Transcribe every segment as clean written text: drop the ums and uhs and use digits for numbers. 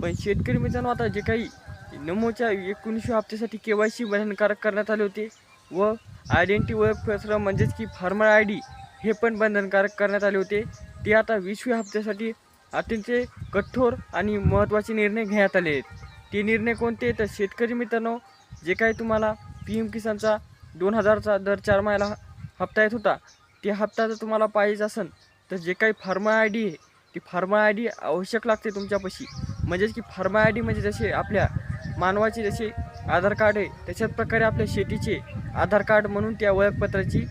पण शेतकरी मित्रांनो, आता जे काही नमोच्या 19व्या हप्त्यासाठी KYC बंधनकारक करण्यात आले होते व आयडेंटिटी ओळखपत्र म्हणजेच की फार्मर ID हे पण बंधनकारक करण्यात आले होते, ते आता 20व्या हप्त्यासाठी अतिशय कठोर आणि महत्त्वाचे निर्णय घेण्यात आले आहेत. ते निर्णय कोणते? तर शेतकरी मित्रांनो, जे काही तुम्हाला PM किसानचा 2000चा दर 4 महिन्याला हप्ता येत होता, ते हप्ता जर तुम्हाला पाहिजे असेल तर जे काही फार्मर ID आहे, ती फार्मर ID आवश्यक लागते तुमच्यापाशी. म्हणजेच की फार्मर ID म्हणजे जसे आपल्या मानवाचे जसे आधार कार्ड आहे, त्याच्याच प्रकारे आपल्या शेतीचे आधार कार्ड म्हणून त्या ओळखपत्राची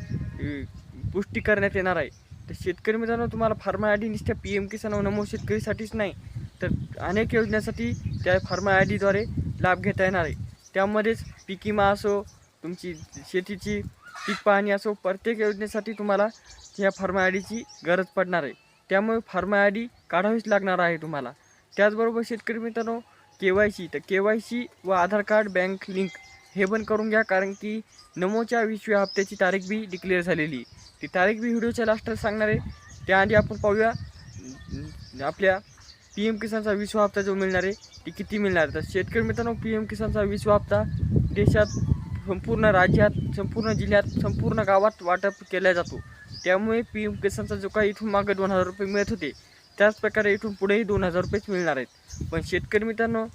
पुष्टी करण्यात येणार आहे. तर शेतकरी मित्रांनो, तुम्हाला फार्मर ID नुसत्या PM किसान व नमो शेतकरीसाठीच नाही, तर अनेक योजनेसाठी त्या फार्मर IDद्वारे लाभ घेता येणार आहे. त्यामध्येच पीक विमा असो, तुमची शेतीची पीक पाहणी असो, प्रत्येक योजनेसाठी तुम्हाला ह्या फार्मर IDची गरज पडणार आहे. त्यामुळे फार्मर ID काढावीच लागणार आहे तुम्हाला. त्याचबरोबर शेतकरी मित्रांनो, KYC, तर KYC व आधार कार्ड बँक लिंक हे पण करून घ्या, कारण की नमोच्या 20व्या हप्त्याची तारीख बी डिक्लेअर झालेली. ती तारीख बी व्हिडिओच्या लास्टला सांगणार आहे. त्याआधी आपण पाहूया आपल्या PM किसानचा 20वा हप्ता जो मिळणार आहे ती किती मिळणार. तर शेतकरी मित्रांनो, PM किसानचा 20वा हप्ता देशात संपूर्ण राज्यात, संपूर्ण जिल्ह्यात, संपूर्ण गावात वाटप केला जातो. त्यामुळे PM किसानचा जो काही इथून मागे 2000 रुपये मिळत होते, त्याच प्रकारे इथून पुढेही 2000 रुपयेच मिळणार आहेत. पण शेतकरी मित्रांनो,